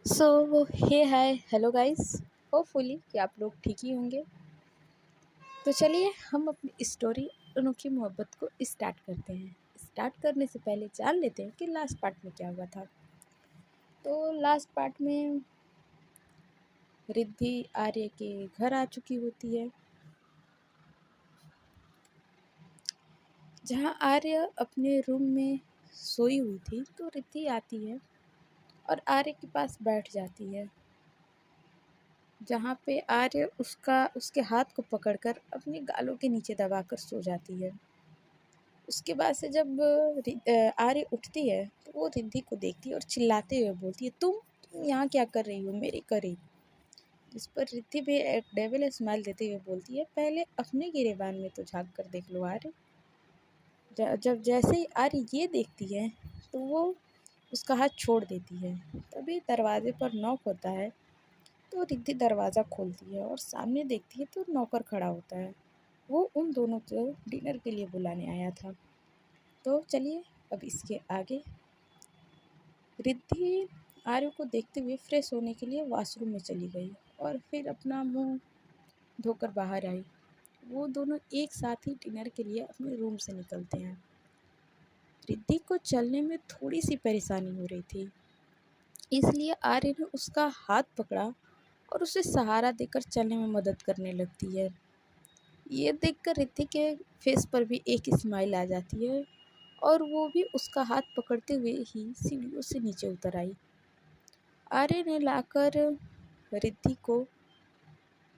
सो हे hi hello guys. Hopefully कि आप लोग ठीक ही होंगे। तो चलिए हम अपनी स्टोरी अनोखी मोहब्बत को स्टार्ट करते हैं। स्टार्ट करने से पहले जान लेते हैं कि लास्ट पार्ट में क्या हुआ था। तो लास्ट पार्ट में रिद्धि आर्य के घर आ चुकी होती है, जहाँ आर्य अपने रूम में सोई हुई थी। तो रिद्धि आती है और आर्य के पास बैठ जाती है, जहाँ पे आर्य उसके हाथ को पकड़कर अपने गालों के नीचे दबाकर सो जाती है। उसके बाद से जब आर्य उठती है तो वो रिद्धि को देखती है और चिल्लाते हुए बोलती है, तुम यहाँ क्या कर रही हो मेरे करीब। जिस पर रिद्धि भी एक डेविल स्माइल देते हुए बोलती है, पहले अपने गिरेबान में तो झांक कर देख लो आर्य। जब जैसे ही आर्य ये देखती है तो वो उसका हाथ छोड़ देती है। तभी दरवाजे पर नॉक होता है। तो रिद्धि दरवाज़ा खोलती है और सामने देखती है तो नौकर खड़ा होता है। वो उन दोनों को डिनर के लिए बुलाने आया था। तो चलिए अब इसके आगे। रिद्धि आर्य को देखते हुए फ्रेश होने के लिए वॉशरूम में चली गई और फिर अपना मुंह धोकर बाहर आई। वो दोनों एक साथ ही डिनर के लिए अपने रूम से निकलते हैं। रिद्धि को चलने में थोड़ी सी परेशानी हो रही थी, इसलिए आर्य ने उसका हाथ पकड़ा और उसे सहारा देकर चलने में मदद करने लगती है। ये देखकर रिद्धि के फेस पर भी एक स्माइल आ जाती है और वो भी उसका हाथ पकड़ते हुए ही सीढ़ियों से नीचे उतर आई। आर्य ने लाकर रिद्धि को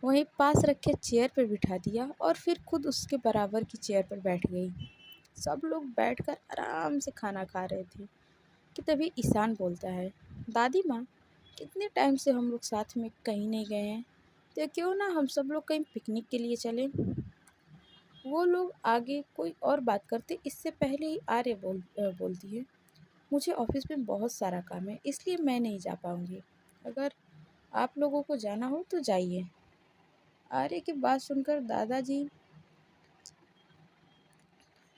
वहीं पास रखे चेयर पर बिठा दिया और फिर खुद उसके बराबर की चेयर पर बैठ गई। सब लोग बैठकर आराम से खाना खा रहे थे कि तभी ईशान बोलता है, दादी माँ, कितने टाइम से हम लोग साथ में कहीं नहीं गए हैं, तो क्यों ना हम सब लोग कहीं पिकनिक के लिए चलें। वो लोग आगे कोई और बात करते इससे पहले ही आर्य बोलती है, मुझे ऑफिस में बहुत सारा काम है इसलिए मैं नहीं जा पाऊँगी। अगर आप लोगों को जाना हो तो जाइए। आर्य की बात सुनकर दादाजी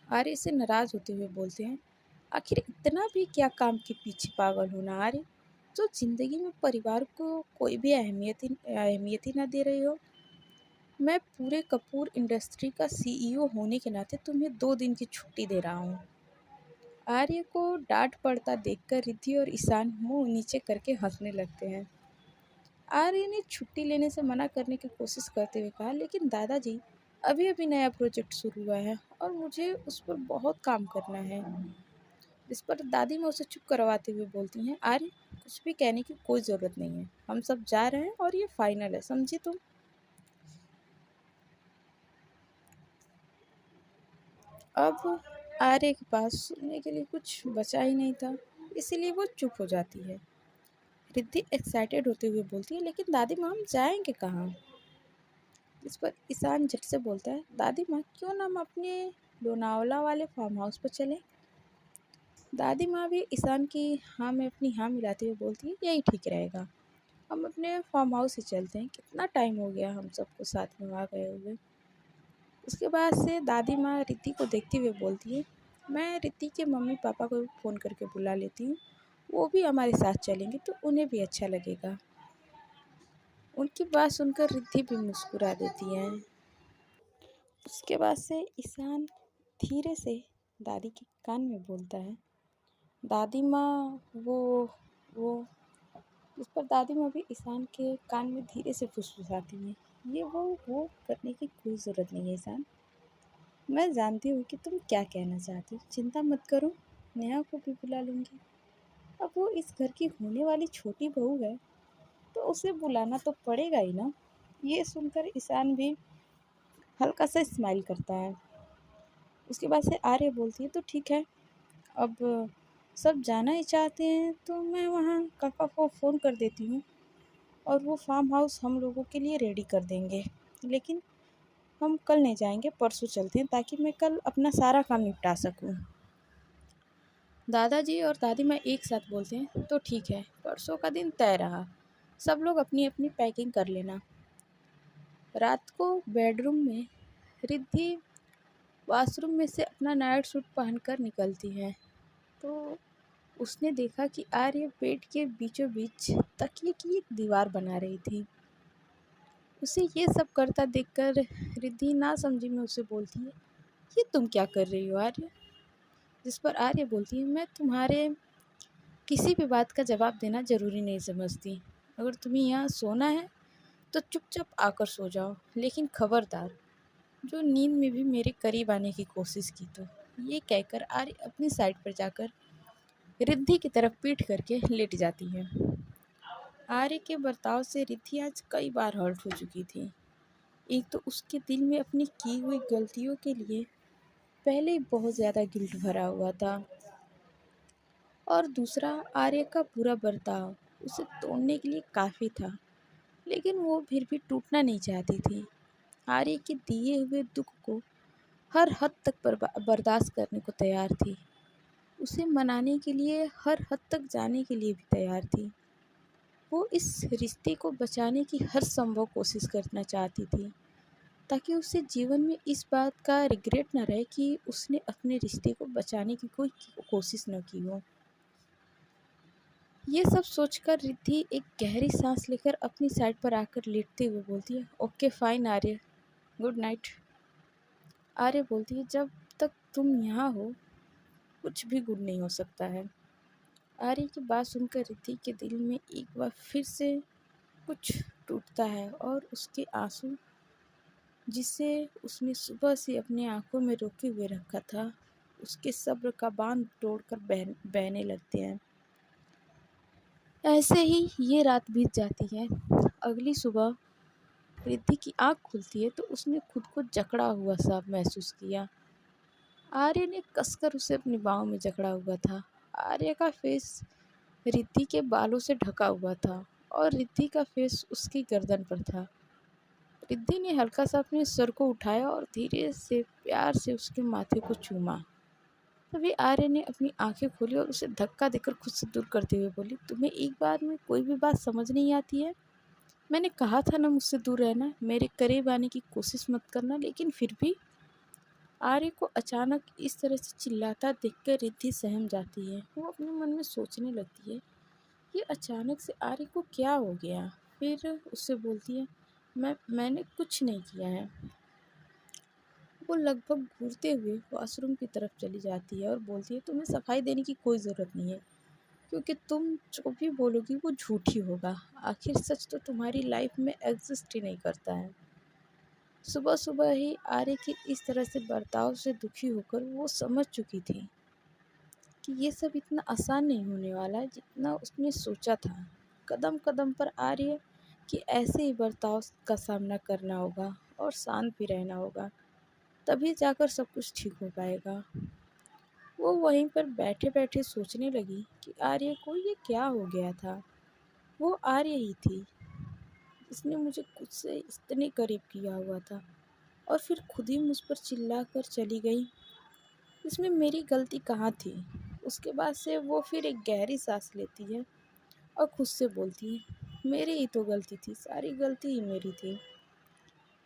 आर्य से नाराज़ होते हुए बोलते हैं, आखिर इतना भी क्या काम के पीछे पागल होना आर्य, जो ज़िंदगी में परिवार को कोई भी अहमियत ही ना दे रहे हो। मैं पूरे कपूर इंडस्ट्री का सीईओ होने के नाते तुम्हें 2 दिन की छुट्टी दे रहा हूँ। आर्य को डांट पड़ता देखकर रिद्धि और ईशान मुंह नीचे करके हंसने लगते हैं। आर्य ने छुट्टी लेने से मना करने की कोशिश करते हुए कहा, लेकिन दादाजी, अभी अभी नया प्रोजेक्ट शुरू हुआ है और मुझे उस पर बहुत काम करना है। जिस पर दादी माँ उसे चुप करवाते हुए बोलती हैं, आर्य, कुछ भी कहने की कोई ज़रूरत नहीं है, हम सब जा रहे हैं और ये फाइनल है, समझी तुम। अब आर्य के पास सुनने के लिए कुछ बचा ही नहीं था, इसीलिए वो चुप हो जाती है। रिद्धि एक्साइटेड होते हुए बोलती है, लेकिन दादी माँ हम जाएंगे कहाँ। इस पर ईशान झट से बोलता है, दादी माँ क्यों ना हम अपने लोनावला वाले फार्म हाउस पर चलें। दादी माँ भी ईशान की हाँ में अपनी हाँ मिलाते हुए बोलती है, यही ठीक रहेगा, हम अपने फार्म हाउस ही चलते हैं, कितना टाइम हो गया हम सबको साथ में वहाँ गए हुए। उसके बाद से दादी माँ रिद्धि को देखते हुए बोलती है, मैं रिद्धि के मम्मी पापा को फ़ोन करके बुला लेती हूँ, वो भी हमारे साथ चलेंगे तो उन्हें भी अच्छा लगेगा। उनकी बात सुनकर रिद्धि भी मुस्कुरा देती है। उसके बाद से ईशान धीरे से दादी के कान में बोलता है, दादी माँ वो उस पर दादी माँ भी ईशान के कान में धीरे से फुसफुसाती हैं, ये वो करने की कोई ज़रूरत नहीं है ईशान, मैं जानती हूँ कि तुम क्या कहना चाहती हो, चिंता मत करो, नेहा को भी बुला लूँगी। अब वो इस घर की होने वाली छोटी बहू है तो उसे बुलाना तो पड़ेगा ही ना। ये सुनकर ईशान भी हल्का सा स्माइल करता है। उसके बाद से आर्य बोलती है, तो ठीक है, अब सब जाना ही चाहते हैं तो मैं वहाँ काका को फ़ोन कर देती हूँ और वो फार्म हाउस हम लोगों के लिए रेडी कर देंगे। लेकिन हम कल नहीं जाएंगे, परसों चलते हैं ताकि मैं कल अपना सारा काम निपटा सकूँ। दादाजी और दादी माँ एक साथ बोलते हैं, तो ठीक है, परसों का दिन तय रहा, सब लोग अपनी अपनी पैकिंग कर लेना। रात को बेडरूम में रिद्धि वॉशरूम में से अपना नाइट सूट पहनकर निकलती है। तो उसने देखा कि आर्य पेट के बीचों बीच तकिए की एक दीवार बना रही थी। उसे ये सब करता देखकर रिद्धि ना समझी में उसे बोलती है, ये तुम क्या कर रही हो आर्य? जिस पर आर्य बोलती है, मैं तुम्हारे किसी भी बात का जवाब देना ज़रूरी नहीं समझती। अगर तुम्हें यहाँ सोना है तो चुपचाप आकर सो जाओ, लेकिन खबरदार जो नींद में भी मेरे करीब आने की कोशिश की तो। ये कहकर आर्य अपनी साइड पर जाकर रिद्धि की तरफ पीठ करके लेट जाती है। आर्य के बर्ताव से रिद्धि आज कई बार हर्ट हो चुकी थी। एक तो उसके दिल में अपनी की हुई गलतियों के लिए पहले ही बहुत ज़्यादा गिल्ट भरा हुआ था, और दूसरा आर्य का बुरा बर्ताव उसे तोड़ने के लिए काफ़ी था, लेकिन वो फिर भी टूटना नहीं चाहती थी। आर्य के दिए हुए दुख को हर हद तक बर्दाश्त करने को तैयार थी, उसे मनाने के लिए हर हद तक जाने के लिए भी तैयार थी। वो इस रिश्ते को बचाने की हर संभव कोशिश करना चाहती थी, ताकि उसे जीवन में इस बात का रिग्रेट न रहे कि उसने अपने रिश्ते को बचाने की कोई कोशिश न की हो। ये सब सोचकर रिद्धि एक गहरी सांस लेकर अपनी साइड पर आकर लेटते हुए बोलती है, ओके फाइन आर्य, गुड नाइट। आर्य बोलती है, जब तक तुम यहाँ हो कुछ भी गुड नहीं हो सकता है। आर्य की बात सुनकर रिद्धि के दिल में एक बार फिर से कुछ टूटता है, और उसके आंसू जिसे उसने सुबह से अपनी आंखों में रोके हुए रखा था, उसके सब्र का बांध तोड़कर बहने लगते हैं। ऐसे ही ये रात बीत जाती है। अगली सुबह रिद्धि की आंख खुलती है तो उसने खुद को जकड़ा हुआ सा महसूस किया। आर्य ने कसकर उसे अपनी बाहों में जकड़ा हुआ था। आर्य का फेस रिद्धि के बालों से ढका हुआ था, और रिद्धि का फेस उसकी गर्दन पर था। रिद्धि ने हल्का सा अपने सर को उठाया और धीरे से प्यार से उसके माथे को चूमा। तभी आर्य ने अपनी आंखें खोली और उसे धक्का देकर खुद से दूर करते हुए बोली, तुम्हें एक बार में कोई भी बात समझ नहीं आती है? मैंने कहा था ना मुझसे दूर रहना, मेरे करीब आने की कोशिश मत करना। लेकिन फिर भी आर्य को अचानक इस तरह से चिल्लाता देखकर रिद्धि सहम जाती है। वो अपने मन में सोचने लगती है, ये अचानक से आर्य को क्या हो गया। फिर उससे बोलती है, मैंने कुछ नहीं किया है। वो लगभग घूरते हुए वॉशरूम की तरफ चली जाती है और बोलती है, तुम्हें सफाई देने की कोई ज़रूरत नहीं है, क्योंकि तुम जो भी बोलोगी वो झूठ ही होगा। आखिर सच तो तुम्हारी लाइफ में एग्जिस्ट ही नहीं करता है। सुबह सुबह ही आर्य के इस तरह से बर्ताव से दुखी होकर वो समझ चुकी थी कि ये सब इतना आसान नहीं होने वाला है जितना उसने सोचा था। कदम कदम पर आर्य कि ऐसे ही बर्ताव का सामना करना होगा और शांत भी रहना होगा, तभी जाकर सब कुछ ठीक हो पाएगा। वो वहीं पर बैठे बैठे सोचने लगी कि आर्य को ये क्या हो गया था। वो आर्य ही थी जिसने मुझे खुद से इतने करीब किया हुआ था, और फिर खुद ही मुझ पर चिल्ला कर चली गई। इसमें मेरी गलती कहाँ थी? उसके बाद से वो फिर एक गहरी सांस लेती है और खुद से बोलती है, मेरी ही तो गलती थी, सारी गलती ही मेरी थी।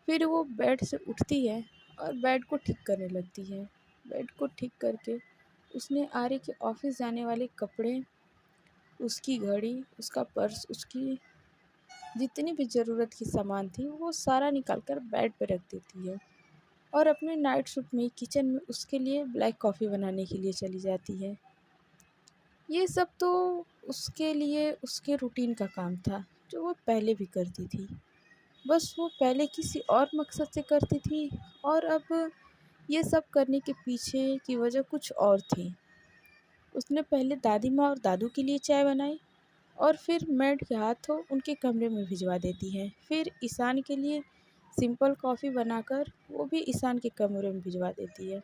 फिर वो बेड से उठती है और बेड को ठीक करने लगती है। बेड को ठीक करके उसने आर्य के ऑफिस जाने वाले कपड़े, उसकी घड़ी, उसका पर्स, उसकी जितनी भी ज़रूरत की सामान थी वो सारा निकाल कर बेड पर रख देती है, और अपने नाइट सूट में किचन में उसके लिए ब्लैक कॉफ़ी बनाने के लिए चली जाती है। ये सब तो उसके लिए उसके रूटीन का काम था, जो वो पहले भी करती थी। बस वो पहले किसी और मकसद से करती थी, और अब ये सब करने के पीछे की वजह कुछ और थी। उसने पहले दादी माँ और दादू के लिए चाय बनाई, और फिर मेड के हाथों उनके कमरे में भिजवा देती है। फिर ईशान के लिए सिंपल कॉफ़ी बनाकर वो भी ईशान के कमरे में भिजवा देती है,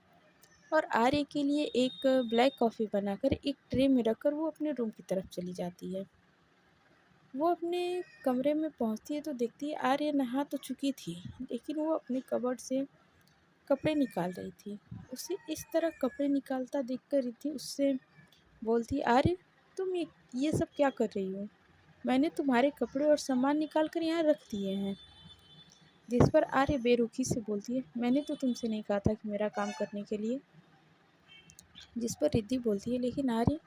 और आर्य के लिए एक ब्लैक कॉफ़ी बनाकर एक ट्रे में रखकर वो अपने रूम की तरफ चली जाती है। वो अपने कमरे में पहुंचती है तो देखती है आर्य नहा तो चुकी थी, लेकिन वो अपने कबर्ड से कपड़े निकाल रही थी। उसे इस तरह कपड़े निकालता देखकर रिद्धि उससे बोलती, आर्य तुम ये सब क्या कर रही हो? मैंने तुम्हारे कपड़े और सामान निकाल कर यहाँ रख दिए हैं। जिस पर आर्य बेरुखी से बोलती है, मैंने तो तुमसे नहीं कहा था कि मेरा काम करने के लिए। जिस पर रिद्धि बोलती है, लेकिन आर्य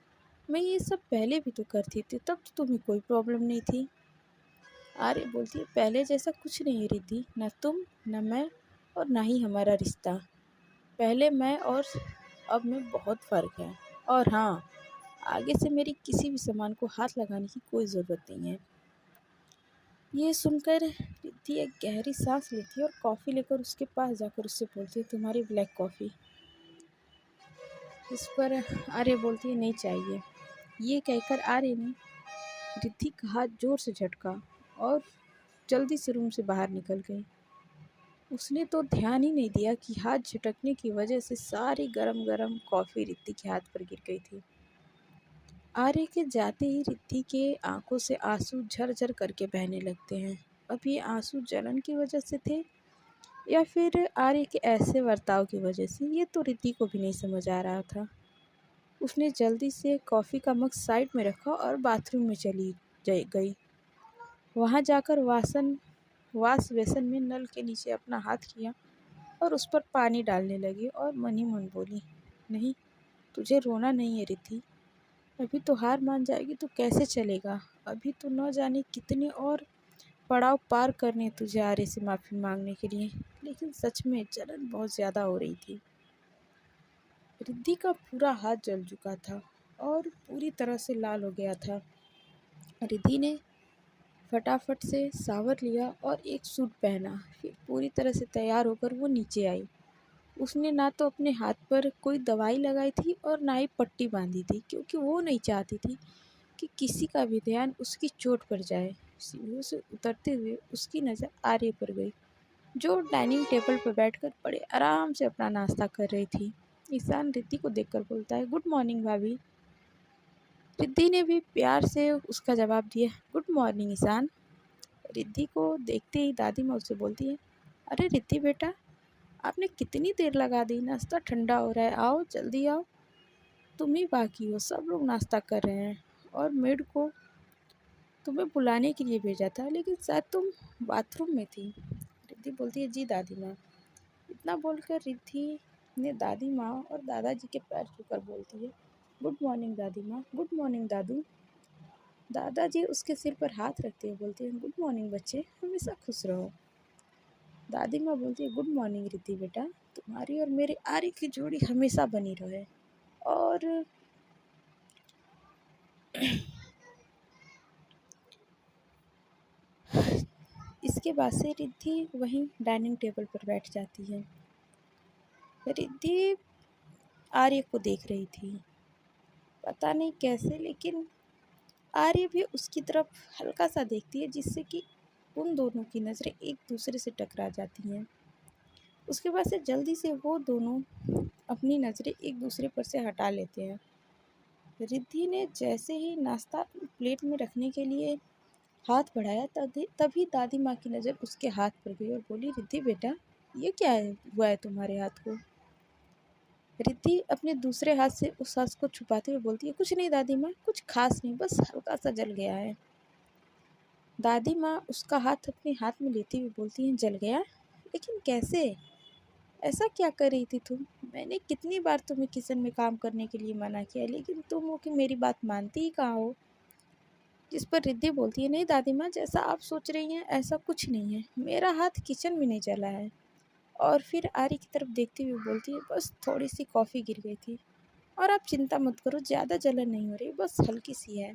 मैं ये सब पहले भी तो करती थी, तब तो तुम्हें कोई प्रॉब्लम नहीं थी। आर्य बोलती है, पहले जैसा कुछ नहीं है रिद्धि, न तुम न मैं और ना ही हमारा रिश्ता। पहले मैं और अब में बहुत फ़र्क है। और हाँ, आगे से मेरी किसी भी सामान को हाथ लगाने की कोई ज़रूरत नहीं है। ये सुनकर रिद्धि एक गहरी सांस लेती है और कॉफ़ी लेकर उसके पास जाकर उससे बोलती है, तुम्हारी ब्लैक कॉफ़ी। इस पर आर्य बोलती है, नहीं चाहिए। ये कहकर आर्य ने रिद्धि का हाथ जोर से झटका और जल्दी से रूम से बाहर निकल गई। उसने तो ध्यान ही नहीं दिया कि हाथ झटकने की वजह से सारी गरम गरम कॉफ़ी रिद्धि के हाथ पर गिर गई थी। आर्य के जाते ही रिद्धि के आंखों से आंसू झरझर करके बहने लगते हैं। अब ये आंसू जलन की वजह से थे या फिर आर्य के ऐसे बर्ताव की वजह से, ये तो रिद्धि को भी नहीं समझ आ रहा था। उसने जल्दी से कॉफ़ी का मग साइड में रखा और बाथरूम में चली गई। वहाँ जाकर वाश बेसन में नल के नीचे अपना हाथ किया और उस पर पानी डालने लगी और मन ही मन बोली, नहीं, तुझे रोना नहीं है रिद्धि। अभी तो हार मान जाएगी तो कैसे चलेगा। अभी तो न जाने कितने और पड़ाव पार करने तुझे आर्य से माफ़ी मांगने के लिए। लेकिन सच में जलन बहुत ज़्यादा हो रही थी। रिद्धि का पूरा हाथ जल चुका था और पूरी तरह से लाल हो गया था। रिद्धि ने फटाफट से शावर लिया और एक सूट पहना। फिर पूरी तरह से तैयार होकर वो नीचे आई। उसने ना तो अपने हाथ पर कोई दवाई लगाई थी और ना ही पट्टी बांधी थी, क्योंकि वो नहीं चाहती थी कि किसी का भी ध्यान उसकी चोट पर जाए। सीढ़ियों से उतरते हुए उसकी नज़र आर्य पर गई, जो डाइनिंग टेबल पर बैठकर बड़े आराम से अपना नाश्ता कर रही थी। ईशान रिद्धि को देखकर बोलता है, गुड मॉर्निंग भाभी। रिद्धि ने भी प्यार से उसका जवाब दिया, गुड मॉर्निंग ईशान। रिद्धि को देखते ही दादी माँ उससे बोलती है, अरे रिद्धि बेटा, आपने कितनी देर लगा दी, नाश्ता ठंडा हो रहा है, आओ जल्दी आओ। तुम ही बाकी हो, सब लोग नाश्ता कर रहे हैं और मेड को तुम्हें बुलाने के लिए भेजा था, लेकिन शायद तुम बाथरूम में थी। रिद्धि बोलती है, जी दादी माँ। इतना बोलकर रिद्धि ने दादी माँ और दादाजी के पैर छूकर बोलती है, गुड मॉर्निंग दादी माँ, गुड मॉर्निंग दादू। दादाजी उसके सिर पर हाथ रखते हुए बोलते हैं, गुड मॉर्निंग बच्चे, हमेशा खुश रहो। दादी माँ बोलती है, गुड मॉर्निंग रिद्धि बेटा, तुम्हारी और मेरे आर्य की जोड़ी हमेशा बनी रहे। और इसके बाद से रिद्धि वहीं डाइनिंग टेबल पर बैठ जाती है। रिद्धि आर्य को देख रही थी, पता नहीं कैसे, लेकिन आर्य भी उसकी तरफ हल्का सा देखती है, जिससे कि उन दोनों की नज़रें एक दूसरे से टकरा जाती हैं। उसके बाद से जल्दी से वो दोनों अपनी नज़रें एक दूसरे पर से हटा लेते हैं। रिद्धि ने जैसे ही नाश्ता प्लेट में रखने के लिए हाथ बढ़ाया, तभी दादी माँ की नज़र उसके हाथ पर गई और बोली, रिद्धि बेटा, ये क्या हुआ है तुम्हारे हाथ को। रिद्धि अपने दूसरे हाथ से उस हाथ को छुपाते हुए बोलती है, कुछ नहीं दादी माँ, कुछ खास नहीं, बस हल्का सा जल गया है। दादी माँ उसका हाथ अपने हाथ में लेती हुई बोलती है, जल गया, लेकिन कैसे, ऐसा क्या कर रही थी तुम। मैंने कितनी बार तुम्हें किचन में काम करने के लिए मना किया, लेकिन तुम हो कि मेरी बात मानती ही कहाँ हो। जिस पर रिद्धि बोलती है, नहीं दादी माँ, जैसा आप सोच रही हैं ऐसा कुछ नहीं है, मेरा हाथ किचन में नहीं जला है। और फिर आर्य की तरफ देखती हुई बोलती है, बस थोड़ी सी कॉफ़ी गिर गई थी और आप चिंता मत करो, ज़्यादा जलन नहीं हो रही, बस हल्की सी है।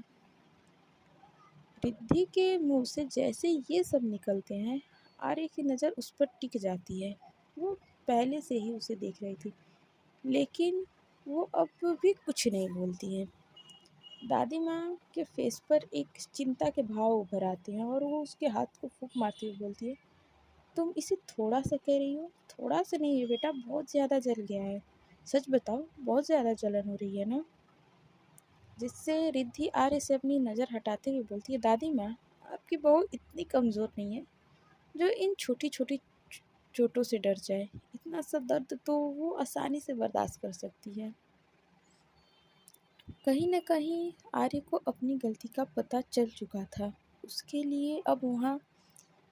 रिद्धि के मुंह से जैसे ये सब निकलते हैं, आर्य की नज़र उस पर टिक जाती है। वो पहले से ही उसे देख रही थी, लेकिन वो अब भी कुछ नहीं बोलती है। दादी माँ के फेस पर एक चिंता के भाव उभर आते हैं और वो उसके हाथ को फूंक मारती हुई बोलती है, तुम इसे थोड़ा सा कह रही हो, थोड़ा सा नहीं है बेटा, बहुत ज़्यादा जल गया है, सच बताओ, बहुत ज़्यादा जलन हो रही है ना। जिससे रिद्धि आर्य से अपनी नज़र हटाते हुए बोलती है, दादी माँ, आपकी बहू इतनी कमज़ोर नहीं है जो इन छोटी छोटी चोटों से डर जाए। इतना सा दर्द तो वो आसानी से बर्दाश्त कर सकती है। कहीं न कहीं आर्य को अपनी गलती का पता चल चुका था। उसके लिए अब वहाँ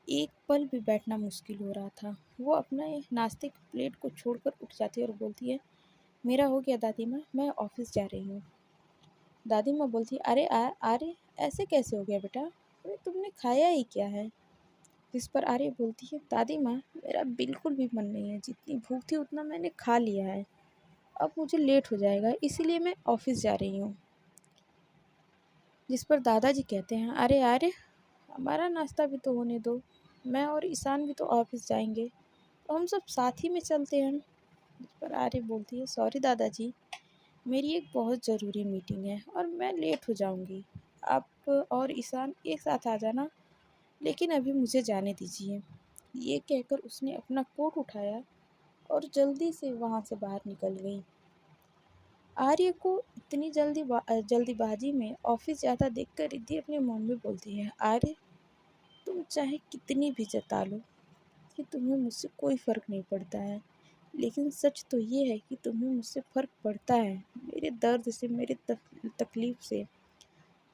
एक पल भी बैठना मुश्किल हो रहा था। वो अपना नाश्ते की प्लेट को छोड़कर उठ जाती है और बोलती है, मेरा हो गया दादी माँ, मैं ऑफिस जा रही हूँ। दादी माँ बोलती है, अरे ऐसे कैसे हो गया बेटा, अरे तुमने खाया ही क्या है? जिस पर आर्य बोलती है, दादी माँ मेरा बिल्कुल भी मन नहीं है, जितनी भूख थी उतना मैंने खा लिया है, अब मुझे लेट हो जाएगा इसीलिए मैं ऑफिस जा रही हूँ। जिस पर दादाजी कहते हैं, अरे अरे हमारा नाश्ता भी तो होने दो, मैं और ईशान भी तो ऑफिस जाएंगे, तो हम सब साथ ही में चलते हैं। जिस पर आर्य बोलती है, सॉरी दादाजी, मेरी एक बहुत ज़रूरी मीटिंग है और मैं लेट हो जाऊंगी, आप और ईशान एक साथ आ जाना, लेकिन अभी मुझे जाने दीजिए। ये कहकर उसने अपना कोट उठाया और जल्दी से वहाँ से बाहर निकल गई। आर्य को इतनी जल्दीबाजी में ऑफिस जाता देखकर रिद्धि अपने मन में बोलती है, आर्य तुम चाहे कितनी भी जता लो कि तुम्हें मुझसे कोई फ़र्क नहीं पड़ता है, लेकिन सच तो ये है कि तुम्हें मुझसे फ़र्क पड़ता है। मेरे दर्द से, मेरे तकलीफ़ से,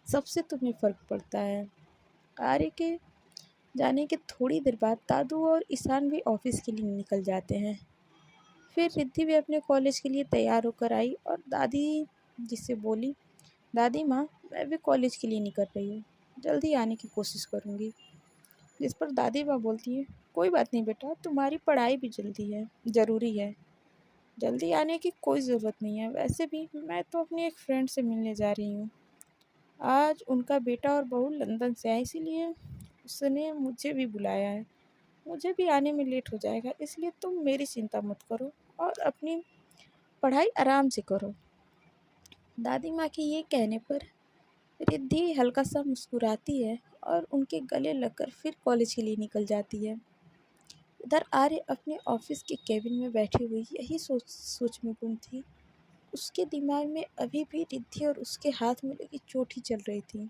सबसे तुम्हें फ़र्क पड़ता है। आर्य के जाने के थोड़ी देर बाद दादू और ईशान भी ऑफिस के लिए निकल जाते हैं। फिर रिद्धि भी अपने कॉलेज के लिए तैयार होकर आई और दादी जिससे बोली, दादी माँ मैं भी कॉलेज के लिए निकल रही हूँ, जल्दी आने की कोशिश करूँगी। जिस पर दादी माँ बोलती है, कोई बात नहीं बेटा, तुम्हारी पढ़ाई भी जल्दी है ज़रूरी है, जल्दी आने की कोई ज़रूरत नहीं है। वैसे भी मैं तो अपनी एक फ्रेंड से मिलने जा रही हूँ, आज उनका बेटा और बहू लंदन से आए, इसीलिए उसने मुझे भी बुलाया है, मुझे भी आने में लेट हो जाएगा, इसलिए तुम मेरी चिंता मत करो और अपनी पढ़ाई आराम से करो। दादी माँ के ये कहने पर रिद्धि हल्का सा मुस्कुराती है और उनके गले लगकर फिर कॉलेज के लिए निकल जाती है। इधर आर्य अपने ऑफिस के केबिन में बैठी हुई यही सोच में गुम थी। उसके दिमाग में अभी भी रिद्धि और उसके हाथ में लगी चोट ही चल रही थी।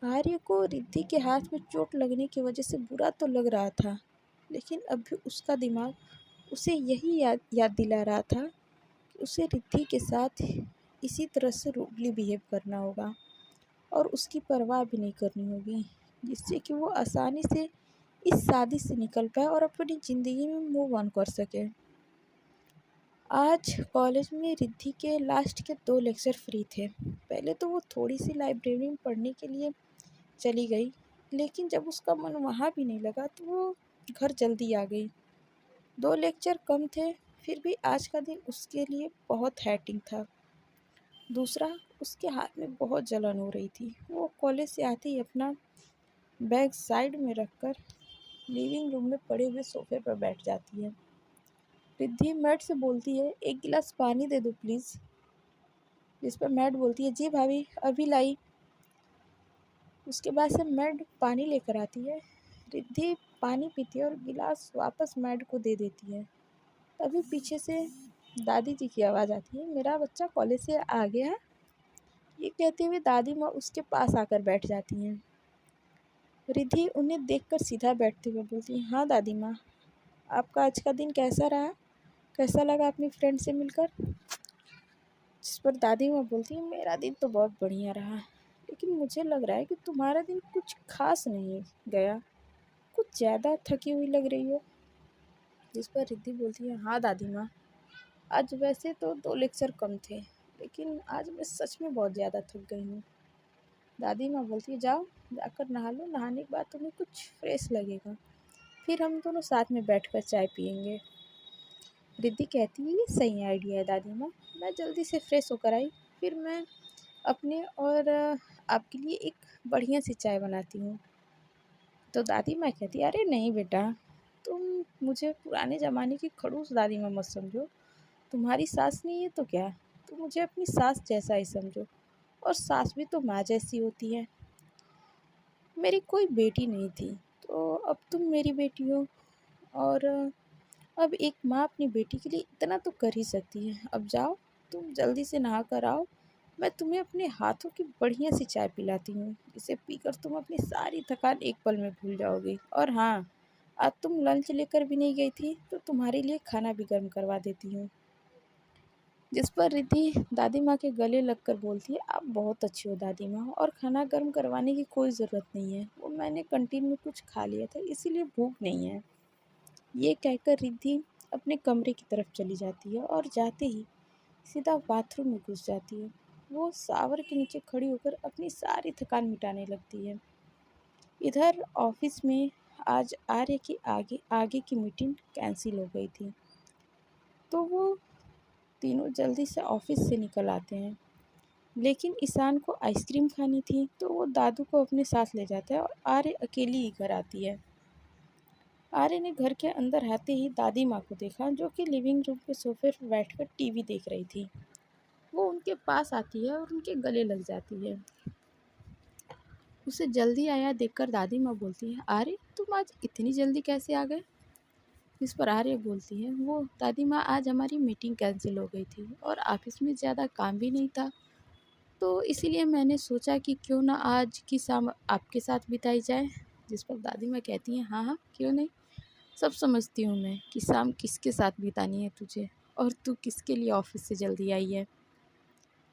आर्य को रिद्धि के हाथ में चोट लगने की वजह से बुरा तो लग रहा था, लेकिन अब भी उसका दिमाग उसे यही याद दिला रहा था कि उसे रिद्धि के साथ इसी तरह से रूडली बिहेव करना होगा और उसकी परवाह भी नहीं करनी होगी, जिससे कि वो आसानी से इस शादी से निकल पाए और अपनी ज़िंदगी में मूव ऑन कर सके। आज कॉलेज में रिद्धि के लास्ट के 2 लेक्चर फ्री थे। पहले तो वो थोड़ी सी लाइब्रेरी में पढ़ने के लिए चली गई, लेकिन जब उसका मन वहाँ भी नहीं लगा तो वो घर जल्दी आ गई। 2 लेक्चर कम थे, फिर भी आज का दिन उसके लिए बहुत हैटिंग था। दूसरा, उसके हाथ में बहुत जलन हो रही थी। वो कॉलेज से आते ही अपना बैग साइड में रखकर लिविंग रूम में पड़े हुए सोफे पर बैठ जाती है। रिद्धि मैट से बोलती है, एक गिलास पानी दे दो प्लीज़। जिस पर मैट बोलती है, जी भाभी अभी लाई। उसके बाद से मैट पानी लेकर आती है। रिद्धि पानी पीती है और गिलास वापस मैट को दे देती है। तभी पीछे से दादी जी की आवाज़ आती है, मेरा बच्चा कॉलेज से आ गया है। ये कहते हुए दादी माँ उसके पास आकर बैठ जाती हैं। रिद्धि उन्हें देखकर सीधा बैठते हुए बोलती है, हाँ दादी माँ, आपका आज का दिन कैसा रहा, कैसा लगा अपनी फ्रेंड से मिलकर? जिस पर दादी माँ बोलती है, मेरा दिन तो बहुत बढ़िया रहा, लेकिन मुझे लग रहा है कि तुम्हारा दिन कुछ खास नहीं गया, कुछ ज़्यादा थकी हुई लग रही हो। जिस पर रिद्धि बोलती है, हाँ दादी माँ, आज वैसे तो 2 लेक्चर कम थे, लेकिन आज मैं सच में बहुत ज़्यादा थक गई हूँ। दादी माँ बोलती है, जाओ जाकर नहा लो, नहाने के बाद तुम्हें कुछ फ्रेश लगेगा, फिर हम दोनों साथ में बैठकर चाय पियेंगे। रिद्धि कहती है, ये सही आइडिया है दादी माँ। मैं जल्दी से फ्रेश होकर आई, फिर मैं अपने और आपके लिए एक बढ़िया सी चाय बनाती हूँ। तो दादी माँ कहती है, अरे नहीं बेटा, तुम मुझे पुराने ज़माने की खड़ूस दादी माँ मत समझो, तुम्हारी सास नहीं है तो क्या, तुम मुझे अपनी सास जैसा ही समझो, और सास भी तो माँ जैसी होती है। मेरी कोई बेटी नहीं थी, तो अब तुम मेरी बेटी हो, और अब एक माँ अपनी बेटी के लिए इतना तो कर ही सकती है। अब जाओ, तुम जल्दी से नहा कर आओ, मैं तुम्हें अपने हाथों की बढ़िया सी चाय पिलाती हूँ, इसे पीकर तुम अपनी सारी थकान एक पल में भूल जाओगी। और हाँ, आज तुम लंच लेकर भी नहीं गई थी, तो तुम्हारे लिए खाना भी गर्म करवा देती हूँ। जिस पर रिद्धि दादी माँ के गले लगकर बोलती है, आप बहुत अच्छी हो दादी माँ, और खाना गर्म करवाने की कोई ज़रूरत नहीं है, वो मैंने कैंटीन में कुछ खा लिया था, इसीलिए भूख नहीं है। ये कहकर रिद्धि अपने कमरे की तरफ चली जाती है और जाते ही सीधा बाथरूम में घुस जाती है। वो शावर के नीचे खड़ी होकर अपनी सारी थकान मिटाने लगती है। इधर ऑफिस में आज आर्य की आगे आगे की मीटिंग कैंसिल हो गई थी, तो वो तीनों जल्दी से ऑफिस से निकल आते हैं। लेकिन ईशान को आइसक्रीम खानी थी, तो वो दादू को अपने साथ ले जाता है और आर्य अकेली ही घर आती है। आर्य ने घर के अंदर आते ही दादी माँ को देखा, जो कि लिविंग रूम के सोफे पर बैठकर टीवी देख रही थी। वो उनके पास आती है और उनके गले लग जाती है। उसे जल्दी आया देखकर दादी माँ बोलती है, आर्य तुम आज इतनी जल्दी कैसे आ गए? इस पर आर्य बोलती है, वो दादी माँ आज हमारी मीटिंग कैंसिल हो गई थी और ऑफिस में ज़्यादा काम भी नहीं था, तो इसीलिए मैंने सोचा कि क्यों ना आज की शाम आपके साथ बिताई जाए। जिस पर दादी माँ कहती हैं, हाँ हाँ क्यों नहीं, सब समझती हूँ मैं कि शाम किसके साथ बितानी है तुझे, और तू किसके लिए ऑफिस से जल्दी आई है।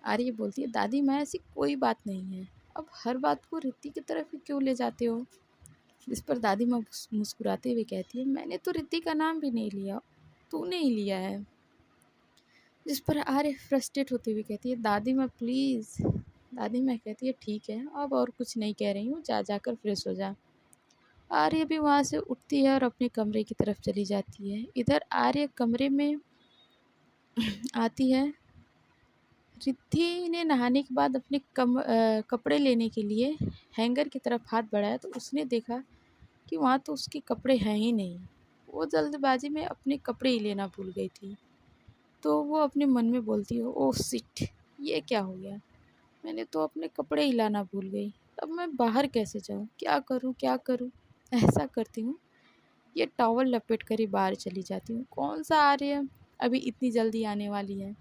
आर्य बोलती है, दादी माँ ऐसी कोई बात नहीं है, अब हर बात को रिद्धि की तरफ ही क्यों ले जाते हो। जिस पर दादी माँ मुस्कुराते हुए कहती है, मैंने तो रिद्धि का नाम भी नहीं लिया, तूने ही लिया है। जिस पर आर्य फ्रस्ट्रेट होते हुए कहती है, दादी माँ प्लीज़। दादी माँ कहती है, ठीक है अब और कुछ नहीं कह रही हूँ, जा जाकर फ्रेश हो जा। आर्य भी वहाँ से उठती है और अपने कमरे की तरफ चली जाती है। इधर आर्य कमरे में आती है। रिद्धि ने नहाने के बाद अपने कपड़े लेने के लिए हैंगर की तरफ हाथ बढ़ाया, तो उसने देखा कि वहाँ तो उसके कपड़े हैं ही नहीं। वो जल्दबाजी में अपने कपड़े ही लेना भूल गई थी। तो वो अपने मन में बोलती है, ओह शिट, ये क्या हो गया, मैंने तो अपने कपड़े ही लाना भूल गई, अब मैं बाहर कैसे जाऊँ, क्या करूँ क्या करूँ। ऐसा करती हूँ, ये टॉवल लपेट कर ही बाहर चली जाती हूँ, कौन सा आर्य अभी इतनी जल्दी आने वाली है।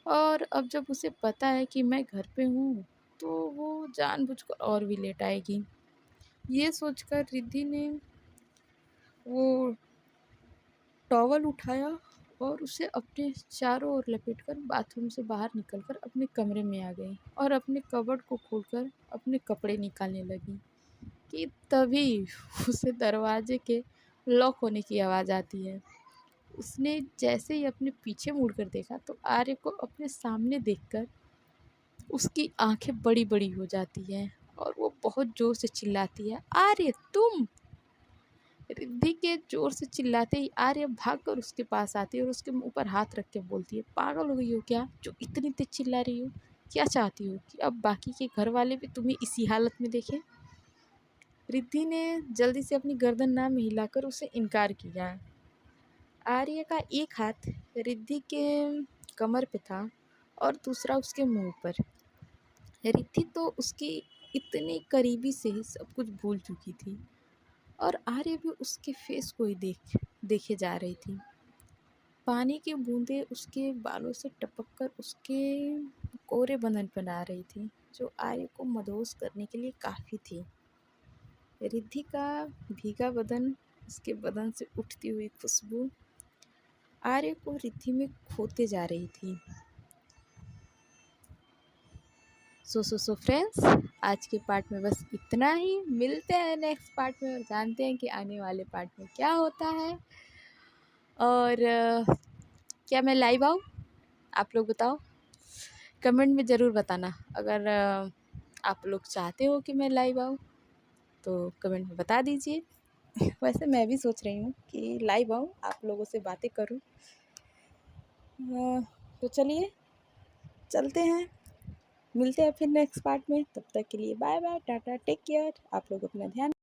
और अब जब उसे पता है कि मैं घर पे हूँ, तो वो जानबूझकर और भी लेट आएगी। ये सोचकर रिद्धि ने वो टॉवल उठाया और उसे अपने चारों ओर लपेटकर बाथरूम से बाहर निकलकर अपने कमरे में आ गई और अपने कबर्ड को खोलकर अपने कपड़े निकालने लगी कि तभी उसे दरवाजे के लॉक होने की आवाज़ आती है। उसने जैसे ही अपने पीछे मुड़कर देखा, तो आर्य को अपने सामने देखकर उसकी आंखें बड़ी बड़ी हो जाती हैं और वो बहुत जोर से चिल्लाती है, आर्य तुम। रिद्धि के जोर से चिल्लाते ही आर्य भागकर उसके पास आती है और उसके मुंह पर हाथ रख के बोलती है, पागल हो गई हो क्या, जो इतनी तेज चिल्ला रही हो, क्या चाहती हो कि अब बाकी के घर वाले भी तुम्हें इसी हालत में देखें। रिद्धि ने जल्दी से अपनी गर्दन ना में हिलाकर उसे इनकार किया। आर्य का एक हाथ रिद्धि के कमर पे था और दूसरा उसके मुंह पर। रिद्धि तो उसकी इतनी करीबी से ही सब कुछ भूल चुकी थी और आर्य भी उसके फेस को ही देखे जा रही थी। पानी की बूंदें उसके बालों से टपककर उसके कोरे बदन पर आ रही थी, जो आर्य को मदहोश करने के लिए काफ़ी थी। रिद्धि का भीगा बदन, उसके बदन से उठती हुई खुशबू आर्य को रिद्धि में खोते जा रही थी। सो फ्रेंड्स, आज के पार्ट में बस इतना ही। मिलते हैं नेक्स्ट पार्ट में और जानते हैं कि आने वाले पार्ट में क्या होता है। और क्या मैं लाइव आऊँ, आप लोग बताओ, कमेंट में ज़रूर बताना। अगर आप लोग चाहते हो कि मैं लाइव आऊँ तो कमेंट में बता दीजिए। वैसे मैं भी सोच रही हूँ कि लाइव आऊँ, आप लोगों से बातें करूँ। तो चलिए चलते हैं, मिलते हैं फिर नेक्स्ट पार्ट में। तब तक के लिए bye bye, tata, take care. आप लोग अपना ध्यान